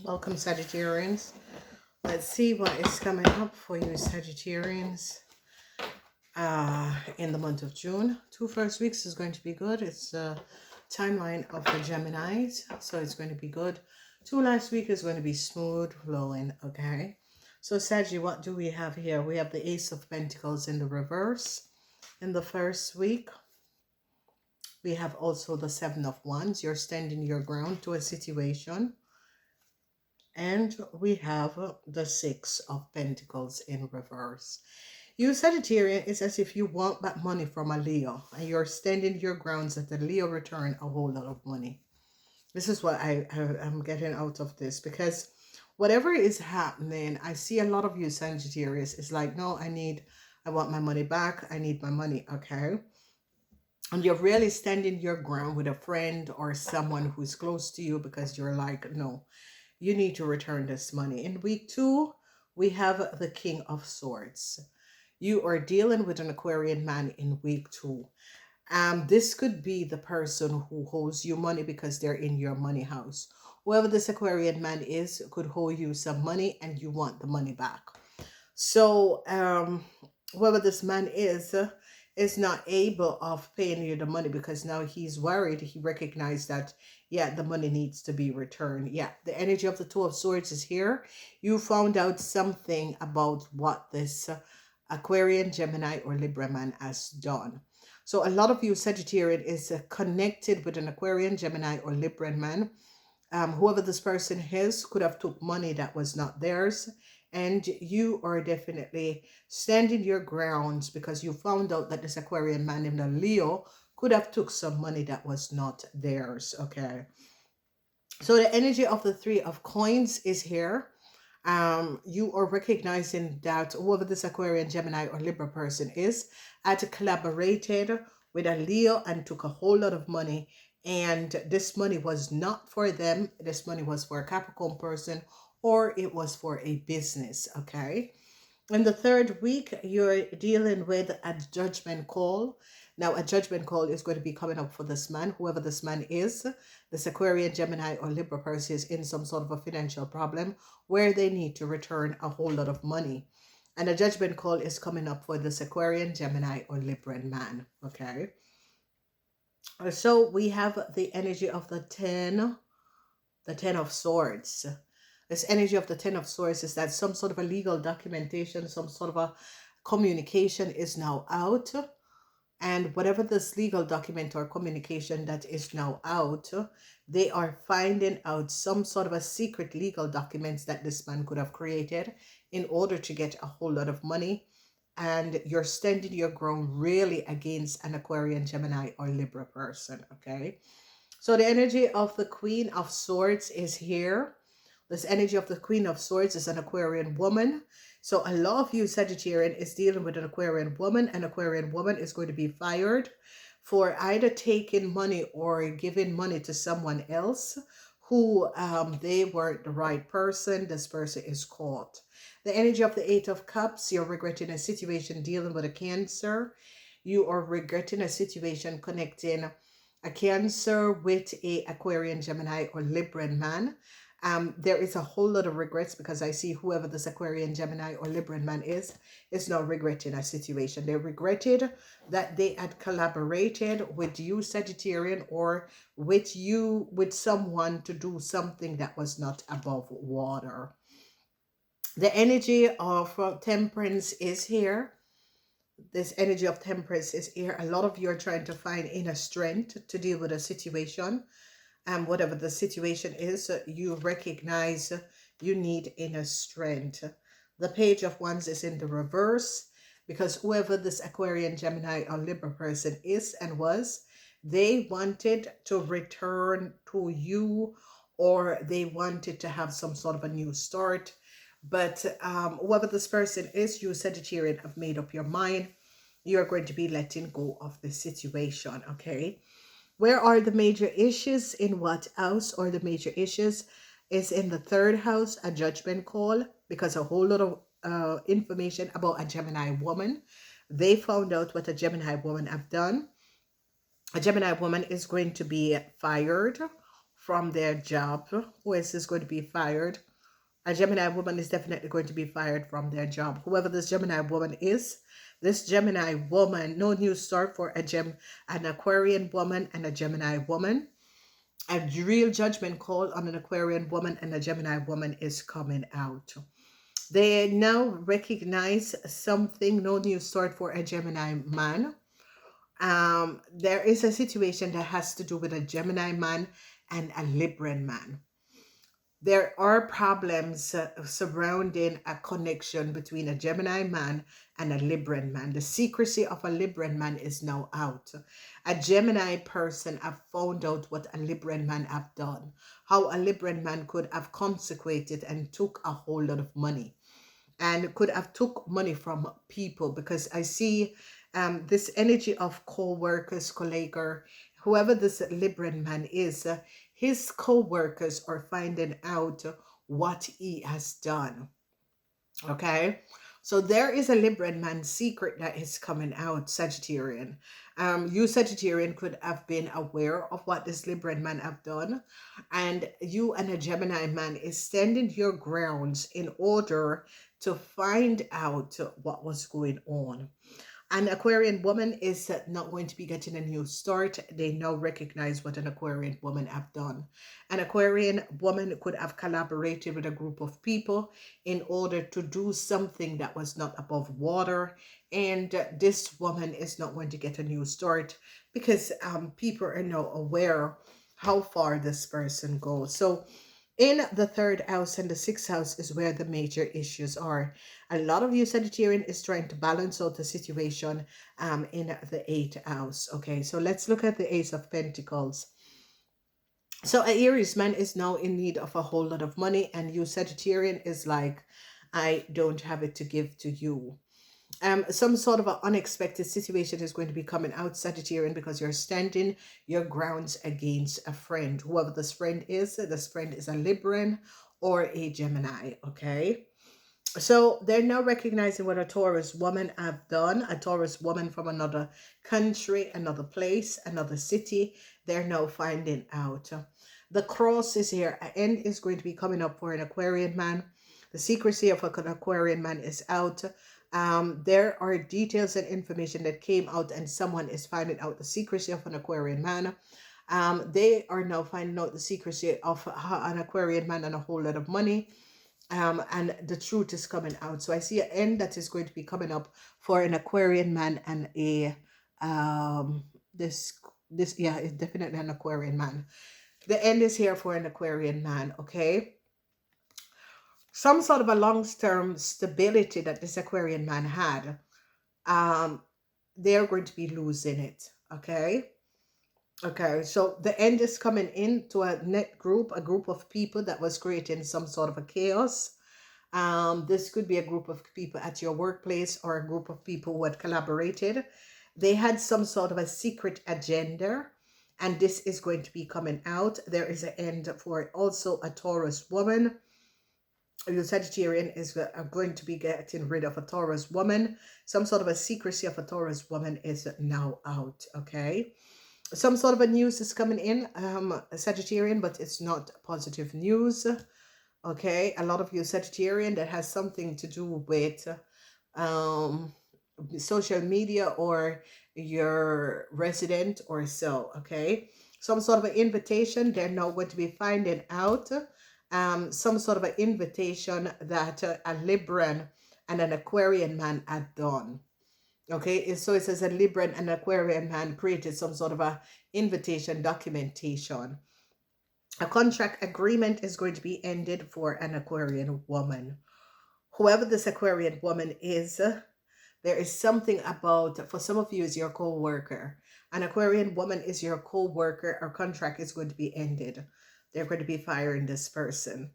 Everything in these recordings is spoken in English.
Welcome, Sagittarians. Let's see what is coming up for you, Sagittarians, in the month of June. 2 first weeks is going to be good. It's the timeline of the Geminis, so it's going to be good. 2 last week is going to be smooth flowing, okay? So, Saggy, what do we have here? We have the Ace of Pentacles in the reverse in the first week. We have also the Seven of Wands. You're standing your ground to a situation. And we have the Six of Pentacles in reverse. You, Sagittarian, it's as if you want that money from a Leo and you're standing your grounds that the Leo return a whole lot of money. This is what I'm getting out of this, because whatever is happening, I see a lot of you, Sagittarius, is like, no, I want my money back. I need my money, okay? And you're really standing your ground with a friend or someone who's close to you because you're like, no, you need to return this money. In week 2, we have the King of Swords. You are dealing with an Aquarian man in week 2. This could be the person who owes you money because they're in your money house. Whoever this Aquarian man is could owe you some money and you want the money back. So whoever this man is not able of paying you the money because now he's worried. He recognized that, yeah, the money needs to be returned. Yeah, the energy of the Two of Swords is here. You found out something about what this Aquarian, Gemini, or Libra man has done. So a lot of you, Sagittarian, is connected with an Aquarian, Gemini, or Libra man. Whoever this person is could have took money that was not theirs. And you are definitely standing your grounds because you found out that this Aquarian man named Leo could have took some money that was not theirs, okay? So the energy of the Three of Coins is here. You are recognizing that whoever this Aquarian, Gemini, or Libra person is had collaborated with a Leo and took a whole lot of money. And this money was not for them. This money was for a Capricorn person, or it was for a business, okay? In the third week, you're dealing with a judgment call. Now, a judgment call is going to be coming up for this man, whoever this man is. This Aquarian, Gemini, or Libra person is in some sort of a financial problem where they need to return a whole lot of money. And a judgment call is coming up for this Aquarian, Gemini, or Libran man, okay? So we have the energy of the Ten of Swords. This energy of the Ten of Swords is that some sort of a legal documentation, some sort of a communication is now out. And whatever this legal document or communication that is now out, they are finding out some sort of a secret legal documents that this man could have created in order to get a whole lot of money. And you're standing your ground really against an Aquarian, Gemini, or Libra person, okay? So the energy of the Queen of Swords is here. This energy of the Queen of Swords is an Aquarian woman. So a lot of you, Sagittarian, is dealing with an Aquarian woman. An Aquarian woman is going to be fired for either taking money or giving money to someone else who they weren't the right person. This person is caught. The energy of the Eight of Cups, you're regretting a situation dealing with a Cancer. You are regretting a situation connecting a Cancer with a Aquarian, Gemini, or Libran man. There is a whole lot of regrets because I see whoever this Aquarian, Gemini, or Libran man is now regretting a situation. They regretted that they had collaborated with you, Sagittarian, or with someone to do something that was not above water. The energy of Temperance is here. This energy of Temperance is here. A lot of you are trying to find inner strength to deal with a situation. And whatever the situation is, you recognize you need inner strength. The Page of Wands is in the reverse because whoever this Aquarian, Gemini, or Libra person is and was, they wanted to return to you, or they wanted to have some sort of a new start. But whoever this person is, you, Sagittarian, have made up your mind. You're going to be letting go of the situation, okay? Where are the major issues? In what house? Or the major issues is in the third house, a judgment call, because a whole lot of information about a Gemini woman. They found out what a Gemini woman have done. A Gemini woman is going to be fired from their job. Who else is going to be fired? A Gemini woman is definitely going to be fired from their job. Whoever this Gemini woman is, this Gemini woman, no new start for an Aquarian woman and a Gemini woman. A real judgment call on an Aquarian woman and a Gemini woman is coming out. They now recognize something, no new start for a Gemini man. There is a situation that has to do with a Gemini man and a Libran man. There are problems surrounding a connection between a Gemini man and a Libran man. The secrecy of a Libran man is now out. A Gemini person have found out what a Libran man have done. How a Libran man could have consecrated and took a whole lot of money. And could have took money from people, because I see this energy of co-workers, colleague, whoever this Libran man is, his co-workers are finding out what he has done. Okay, so there is a Libran man secret that is coming out, Sagittarian. You Sagittarian could have been aware of what this Libran man have done, and you and a Gemini man is standing your grounds in order to find out what was going on. An Aquarian woman is not going to be getting a new start. They now recognize what an Aquarian woman have done. An Aquarian woman could have collaborated with a group of people in order to do something that was not above water. And this woman is not going to get a new start because people are now aware how far this person goes. So in the 3rd house and the 6th house is where the major issues are. A lot of you Sagittarian is trying to balance out the situation in the 8th house. Okay, so let's look at the Ace of Pentacles. So an Aries man is now in need of a whole lot of money, and you Sagittarian is like, I don't have it to give to you. Some sort of an unexpected situation is going to be coming out, Sagittarian, because you're standing your grounds against a friend. Whoever this friend is a Libran or a Gemini, okay? So they're now recognizing what a Taurus woman have done, a Taurus woman from another country, another place, another city. They're now finding out. The cross is here. An end is going to be coming up for an Aquarian man. The secrecy of an Aquarian man is out. There are details and information that came out, and someone is finding out the secrecy of an Aquarian man. They are now finding out the secrecy of an Aquarian man and a whole lot of money. And the truth is coming out. So I see an end that is going to be coming up for an Aquarian man and a yeah, it's definitely an Aquarian man. The end is here for an Aquarian man, okay? Some sort of a long-term stability that this Aquarian man had, they're going to be losing it, okay? Okay, so the end is coming into a net group, a group of people that was creating some sort of a chaos. This could be a group of people at your workplace or a group of people who had collaborated. They had some sort of a secret agenda, and this is going to be coming out. There is an end for also a Taurus woman. Your Sagittarian is going to be getting rid of a Taurus woman. Some sort of a secrecy of a Taurus woman is now out, okay? Some sort of a news is coming in, Sagittarian, but it's not positive news, okay? A lot of you Sagittarian, that has something to do with social media or your resident or so, okay? Some sort of an invitation, they're now going to be finding out. Some sort of an invitation that a Libran and an Aquarian man had done. Okay, so it says a Libran and Aquarian man created some sort of a invitation documentation. A contract agreement is going to be ended for an Aquarian woman. Whoever this Aquarian woman is, there is something about, for some of you, is your co-worker. An Aquarian woman is your co-worker. Or contract is going to be ended. They're going to be firing this person.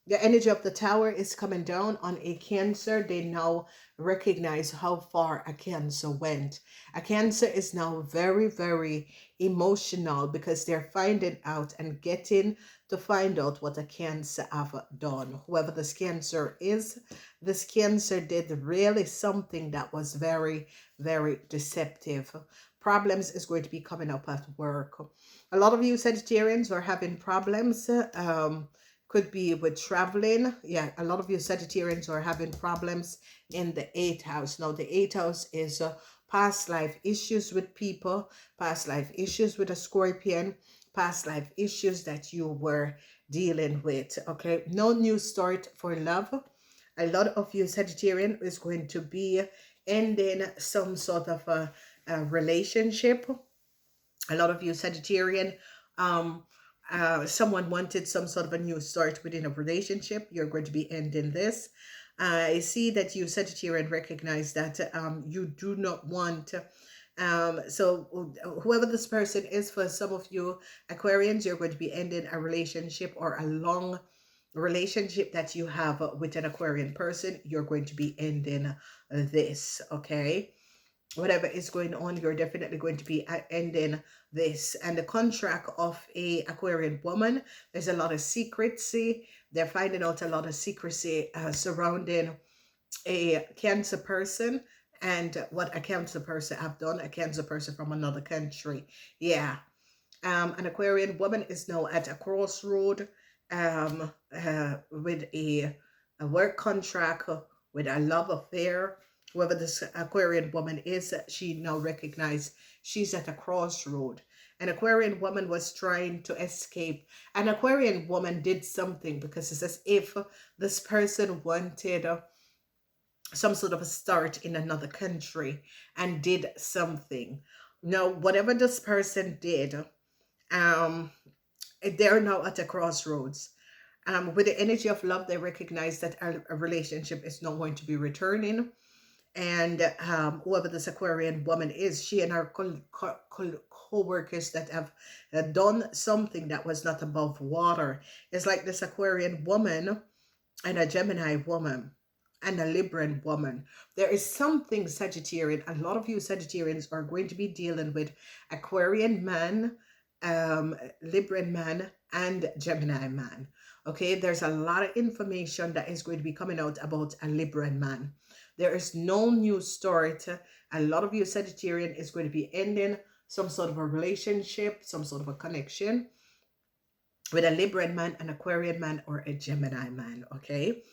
The energy of the Tower is coming down on a Cancer. They now recognize how far a Cancer went. A Cancer is now very, very emotional because they're finding out and getting to find out what a Cancer have done. Whoever this Cancer is, this Cancer did really something that was very, very deceptive. problems is going to be coming up at work. A lot of you Sagittarians are having problems. Could be with traveling. Yeah, a lot of you Sagittarians are having problems in the 8th house. Now, the 8th house is past life issues with people, past life issues with a Scorpion, past life issues that you were dealing with. Okay, no new start for love. A lot of you Sagittarian is going to be ending some sort of a relationship. A lot of you Sagittarian, someone wanted some sort of a new start within a relationship. You're going to be ending this. I see that you Sagittarian recognize that you do not want. So whoever this person is, for some of you Aquarians, you're going to be ending a relationship or a long relationship that you have with an Aquarian person. You're going to be ending this, okay? Whatever is going on, you're definitely going to be ending this. And the contract of a Aquarian woman, there's a lot of secrecy. They're finding out a lot of secrecy surrounding a Cancer person and what a Cancer person have done, a Cancer person from another country. Yeah. An Aquarian woman is now at a crossroad with a work contract, with a love affair. Whoever this Aquarian woman is, she now recognizes she's at a crossroad. An Aquarian woman was trying to escape. An Aquarian woman did something, because it's as if this person wanted some sort of a start in another country and did something. Now, whatever this person did, they're now at a crossroads. With the energy of love, they recognize that a relationship is not going to be returning. And whoever this Aquarian woman is, she and her co-workers that have done something that was not above water. It's like this Aquarian woman and a Gemini woman and a Libran woman. There is something Sagittarian. A lot of you Sagittarians are going to be dealing with Aquarian man, Libran man, and Gemini man. Okay, there's a lot of information that is going to be coming out about a Libran man. There is no new start. A lot of you Sagittarian is going to be ending some sort of a relationship, some sort of a connection with a Libran man, an Aquarian man, or a Gemini man. Okay.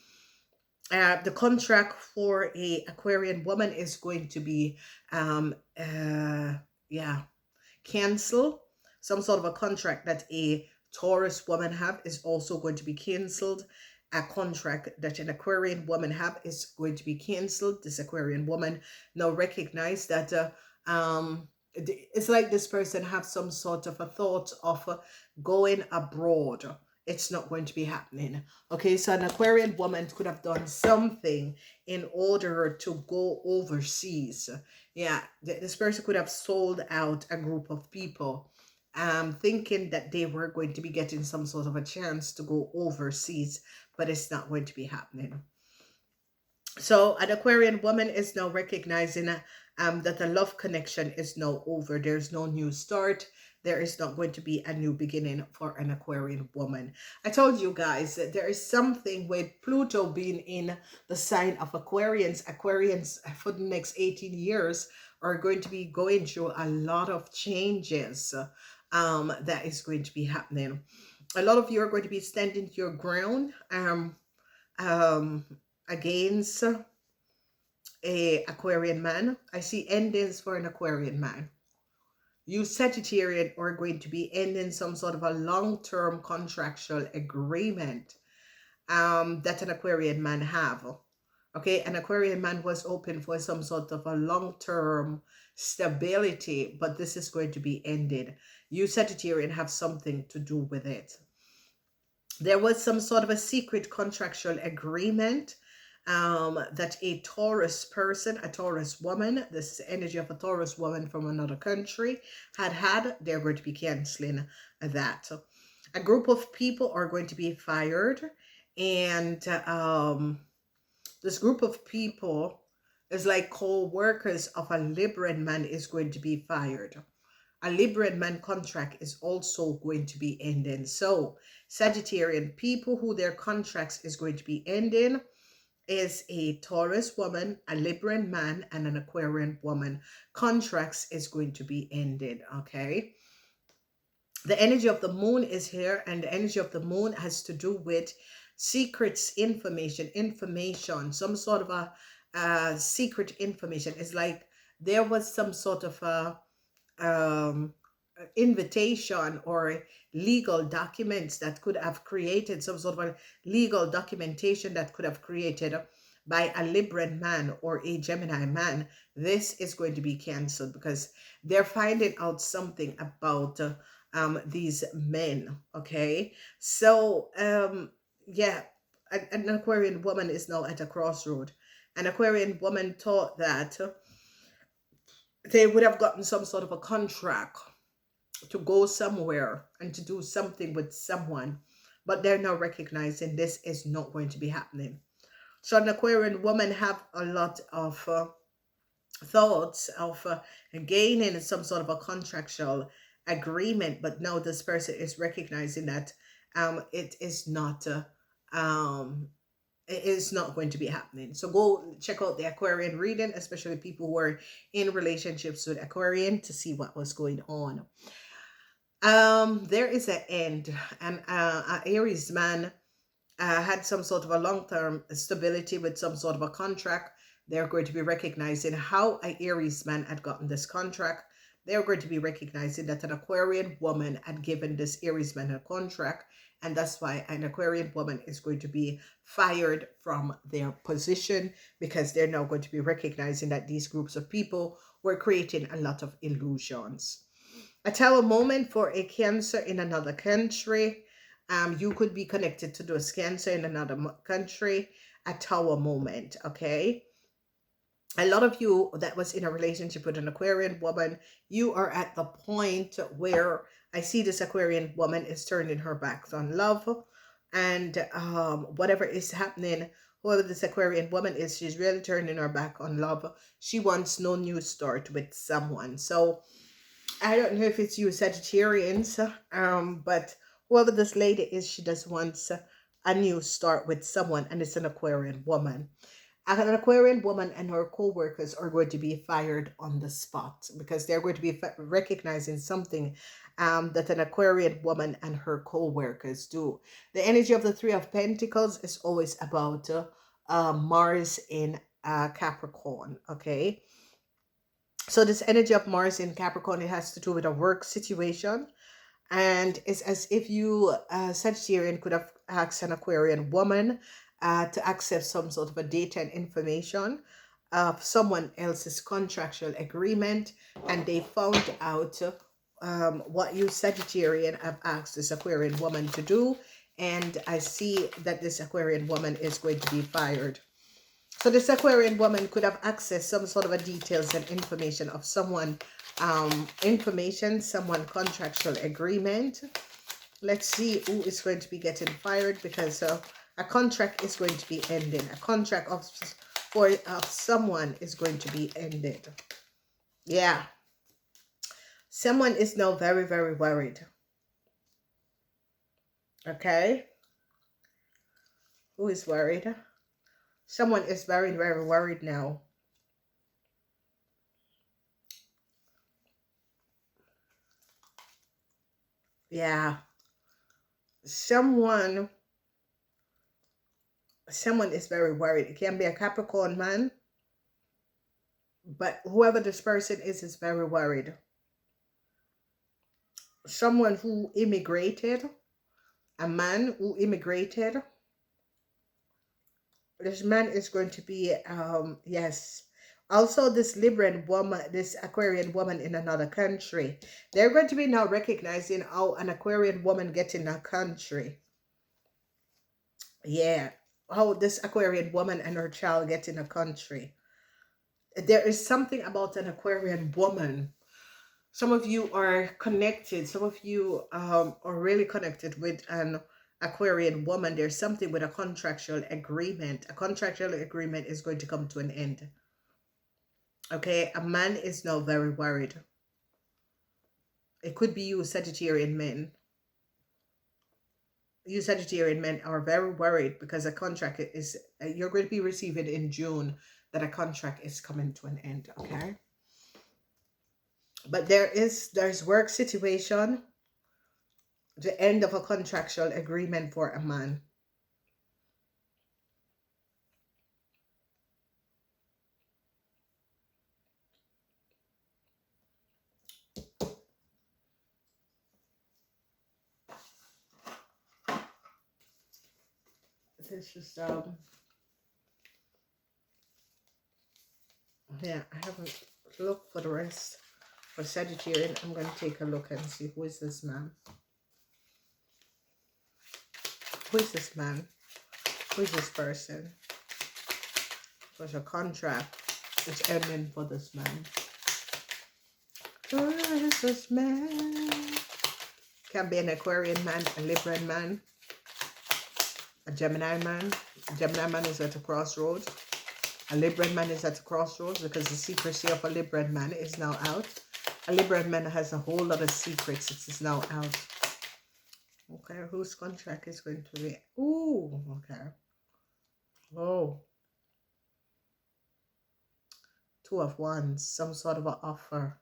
The contract for a Aquarian woman is going to be cancel. Some sort of a contract that a Taurus woman have is also going to be canceled. A contract that an Aquarian woman have is going to be canceled. This Aquarian woman now recognize that it's like this person have some sort of a thought of going abroad. It's not going to be happening. Okay, so an Aquarian woman could have done something in order to go overseas. Yeah, this person could have sold out a group of people, thinking that they were going to be getting some sort of a chance to go overseas, but it's not going to be happening. So an Aquarian woman is now recognizing that the love connection is now over. There's no new start. There is not going to be a new beginning for an Aquarian woman. I told you guys that there is something with Pluto being in the sign of Aquarians. Aquarians for the next 18 years are going to be going through a lot of changes that is going to be happening. A lot of you are going to be standing your ground against a Aquarian man. I see endings for an Aquarian man. You Sagittarian are going to be ending some sort of a long-term contractual agreement that an Aquarian man have. Okay, an Aquarian man was open for some sort of a long-term stability, but this is going to be ended. You Sagittarian have something to do with it. There was some sort of a secret contractual agreement that a Taurus person, a Taurus woman, this is the energy of a Taurus woman from another country had. They're going to be canceling that. A group of people are going to be fired, and this group of people is like co-workers of a Libran man is going to be fired. A Libran man contract is also going to be ending. So Sagittarian people who their contracts is going to be ending, is a Taurus woman, a Libran man, and an Aquarian woman. Contracts is going to be ended, okay? The energy of the moon is here, and the energy of the moon has to do with secrets, information, some sort of a secret information. It's like there was some sort of a invitation or legal documents that could have created some sort of a legal documentation that could have created by a Libran man or a Gemini man. This is going to be canceled because they're finding out something about these men. Okay, so yeah, an Aquarian woman is now at a crossroad. An Aquarian woman thought that they would have gotten some sort of a contract to go somewhere and to do something with someone, but they're now recognizing this is not going to be happening. So an Aquarian woman have a lot of thoughts of gaining some sort of a contractual agreement, but now this person is recognizing that it is not going to be happening. So go check out the Aquarian reading, especially people who are in relationships with Aquarian, to see what was going on. There is an end, and an Aries man had some sort of a long-term stability with some sort of a contract. They're going to be recognizing how an Aries man had gotten this contract. They're going to be recognizing that an Aquarian woman had given this Aries man a contract, and that's why an Aquarian woman is going to be fired from their position, because they're now going to be recognizing that these groups of people were creating a lot of illusions. A tower moment for a Cancer in another country. You could be connected to this Cancer in another country. A tower moment, okay? A lot of you that was in a relationship with an Aquarian woman, you are at the point where I see this Aquarian woman is turning her back on love, and whatever is happening, whoever this Aquarian woman is, she's really turning her back on love. She wants no new start with someone. So I don't know if it's you Sagittarians, but whoever this lady is, she just wants a new start with someone, and it's an Aquarian woman. An Aquarian woman and her co-workers are going to be fired on the spot, because they're going to be recognizing something that an Aquarian woman and her co-workers do. The energy of the Three of Pentacles is always about Mars in Capricorn, okay? So this energy of Mars in Capricorn, it has to do with a work situation. And it's as if you, Sagittarian, could have asked an Aquarian woman to accept some sort of a data and information of someone else's contractual agreement, and they found out what you Sagittarian have asked this Aquarian woman to do, and I see that this Aquarian woman is going to be fired. So this Aquarian woman could have accessed some sort of a details and information of someone, someone contractual agreement. Let's see who is going to be getting fired, because a contract is going to be ending. A contract of someone is going to be ended. Yeah. Someone is now very, very worried. Okay. Who is worried? Someone is very, very worried now. Yeah. Someone is very worried. It can be a Capricorn man, but whoever this person is very worried. Someone who immigrated, a man who immigrated. This man is going to be, yes. Also, this Libran woman, this Aquarian woman in another country. They're going to be now recognizing how an Aquarian woman gets in a country. Yeah. How this Aquarian woman and her child get in a country. There is something about an Aquarian woman. Some of you are connected. Some of you are really connected with an Aquarian woman. There's something with a contractual agreement. A contractual agreement is going to come to an end. Okay, a man is now very worried. It could be you, Sagittarian men. you Sagittarian men are very worried because a contract is, you're going to be receiving in June that a contract is coming to an end, okay? But there's work situation, the end of a contractual agreement for a man. This is yeah, I haven't looked for the rest for Sagittarian. I'm going to take a look and see who is this man. Who is this man? Who is this person? There's a contract that's ending for this man. Who is this man? Can be an Aquarian man, a Libran man, a Gemini man. A Gemini man is at a crossroads. A Libran man is at a crossroads because the secrecy of a Libran man is now out. A Libran man has a whole lot of secrets. It is now out. Okay, whose contract is going to be? Ooh, okay. Oh. Two of Wands, some sort of an offer.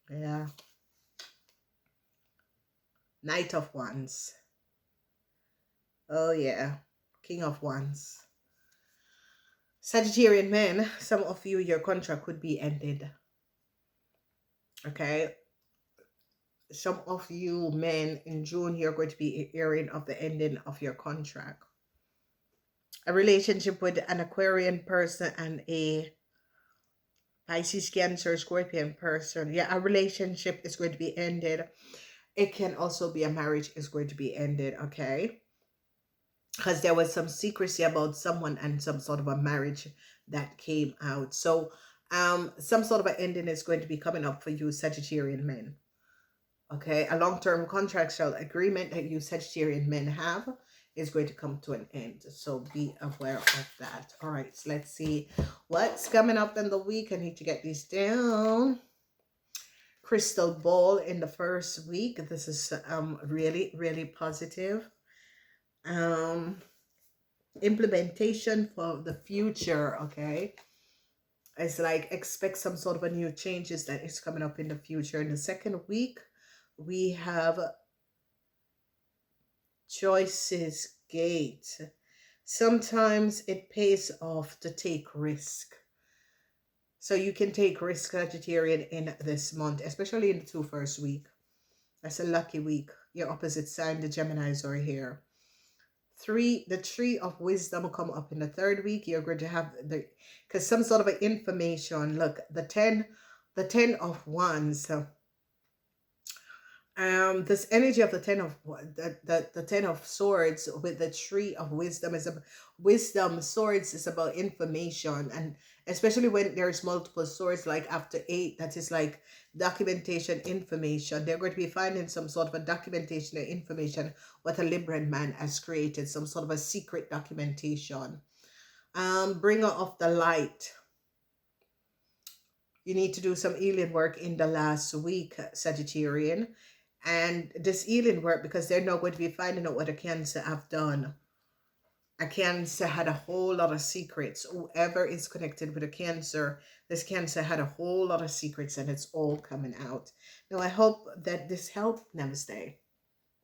Yeah. Knight of Wands. Oh, yeah. King of Wands. Sagittarian men, some of you, your contract could be ended. Okay. Some of you men in June, you're going to be hearing of the ending of your contract. A relationship with an Aquarian person and a Pisces, Cancer, Scorpion person. Yeah, a relationship is going to be ended. It can also be a marriage is going to be ended, okay? Because there was some secrecy about someone and some sort of a marriage that came out. So some sort of an ending is going to be coming up for you Sagittarian men. Okay, a long-term contractual agreement that you Sagittarian men have is going to come to an end. So be aware of that. All right, so let's see what's coming up in the week. I need to get these down. Crystal ball in the first week. This is really, really positive. Implementation for the future, okay? It's like expect some sort of a new changes that is coming up in the future. In the second week, we have choices gate. Sometimes it pays off to take risk. So you can take risk, Sagittarian, in this month, especially in the first week. That's a lucky week. Your opposite sign, the Geminis, are here. The tree of wisdom will come up in the third week. You're going to have because some sort of information. Look, the 10 of wands. This energy of the 10 of the 10 of swords with the tree of wisdom is wisdom. Swords is about information, and especially when there's multiple swords, like after 8, that is like documentation, information. They're going to be finding some sort of a documentation or information what a Libran man has created, some sort of a secret documentation. Bringer of the light. You need to do some healing work in the last week, Sagittarian. And this healing work, because they're not going to be finding out what a Cancer have done. A Cancer had a whole lot of secrets. Whoever is connected with a Cancer, this Cancer had a whole lot of secrets, and it's all coming out. Now, I hope that this helped. Namaste.